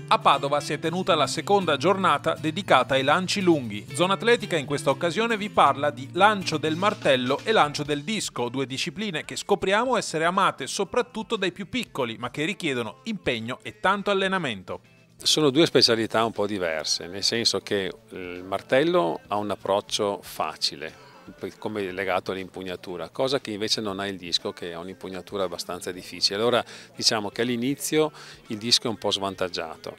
A Padova si è tenuta la seconda giornata dedicata ai lanci lunghi. Zona Atletica in questa occasione vi parla di lancio del martello e lancio del disco, due discipline che scopriamo essere amate soprattutto dai più piccoli, ma che richiedono impegno e tanto allenamento. Sono due specialità un po' diverse, nel senso che il martello ha un approccio facile, come legato all'impugnatura, cosa che invece non ha il disco, che ha un'impugnatura abbastanza difficile. Allora diciamo che all'inizio il disco è un po' svantaggiato,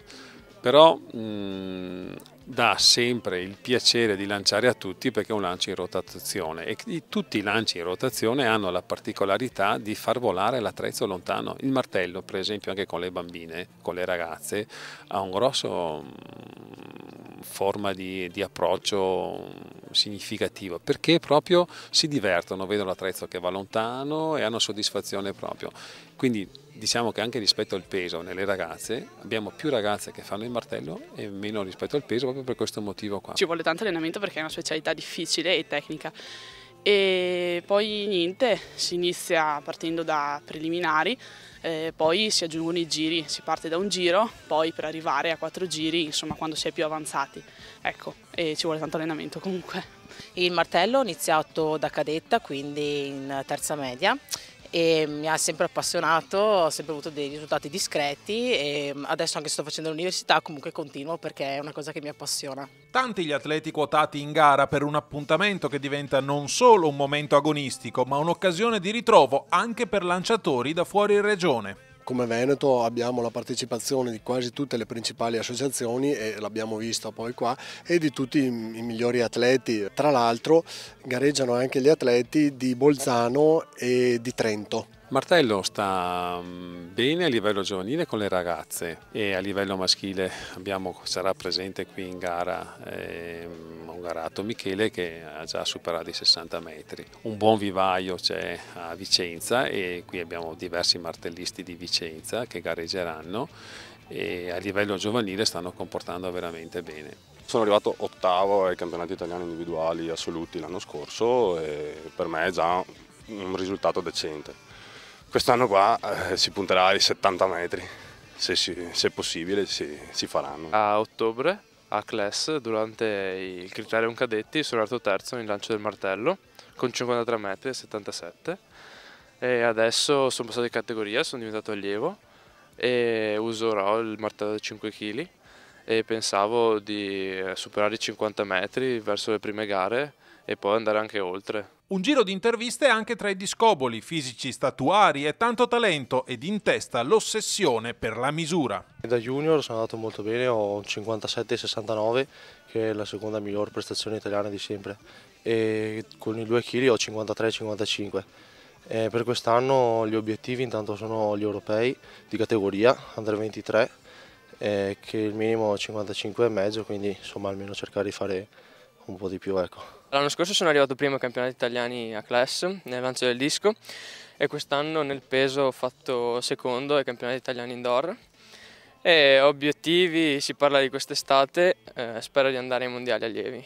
però dà sempre il piacere di lanciare a tutti perché è un lancio in rotazione e tutti i lanci in rotazione hanno la particolarità di far volare l'attrezzo lontano. Il martello, per esempio, anche con le bambine, con le ragazze, ha un grosso forma di approccio significativo, perché proprio si divertono, vedono l'attrezzo che va lontano e hanno soddisfazione proprio. Quindi diciamo che anche rispetto al peso nelle ragazze abbiamo più ragazze che fanno il martello e meno rispetto al peso, proprio per questo motivo qua. Ci vuole tanto allenamento perché è una specialità difficile e tecnica. E poi niente, si inizia partendo da preliminari, poi si aggiungono i giri, si parte da un giro, poi per arrivare a 4 giri, insomma, quando si è più avanzati. Ecco, e ci vuole tanto allenamento comunque. Il martello ho iniziato da cadetta, quindi in terza media, e mi ha sempre appassionato, ho sempre avuto dei risultati discreti e adesso anche sto facendo l'università, comunque continuo perché è una cosa che mi appassiona. Tanti gli atleti quotati in gara per un appuntamento che diventa non solo un momento agonistico, ma un'occasione di ritrovo anche per lanciatori da fuori regione. Come Veneto abbiamo la partecipazione di quasi tutte le principali associazioni, e l'abbiamo vista poi qua, e di tutti i migliori atleti. Tra l'altro gareggiano anche gli atleti di Bolzano e di Trento. Martello sta bene a livello giovanile con le ragazze e a livello maschile sarà presente qui in gara un garato Michele che ha già superato i 60 metri. Un buon vivaio c'è a Vicenza e qui abbiamo diversi martellisti di Vicenza che gareggeranno e a livello giovanile stanno comportando veramente bene. Sono arrivato ottavo ai campionati italiani individuali assoluti l'anno scorso e per me è già un risultato decente. Quest'anno qua si punterà ai 70 metri, se possibile si faranno. A ottobre a Class, durante il Criterium Cadetti, sono arrivato terzo nel lancio del martello con 53 metri e 77 e adesso sono passato di categoria, sono diventato allievo e userò il martello da 5 kg e pensavo di superare i 50 metri verso le prime gare e poi andare anche oltre. Un giro di interviste anche tra i discoboli, fisici statuari e tanto talento ed in testa l'ossessione per la misura. Da junior sono andato molto bene, ho un 57,69 che è la seconda miglior prestazione italiana di sempre e con i 2 kg ho 53,55. Per quest'anno gli obiettivi intanto sono gli europei di categoria Under 23 che il minimo è 55,5, quindi insomma almeno cercare di fare un po' di più, ecco. L'anno scorso sono arrivato primo ai campionati italiani a Class nel lancio del disco e quest'anno nel peso ho fatto secondo ai campionati italiani indoor. E obiettivi, si parla di quest'estate, spero di andare ai mondiali allievi.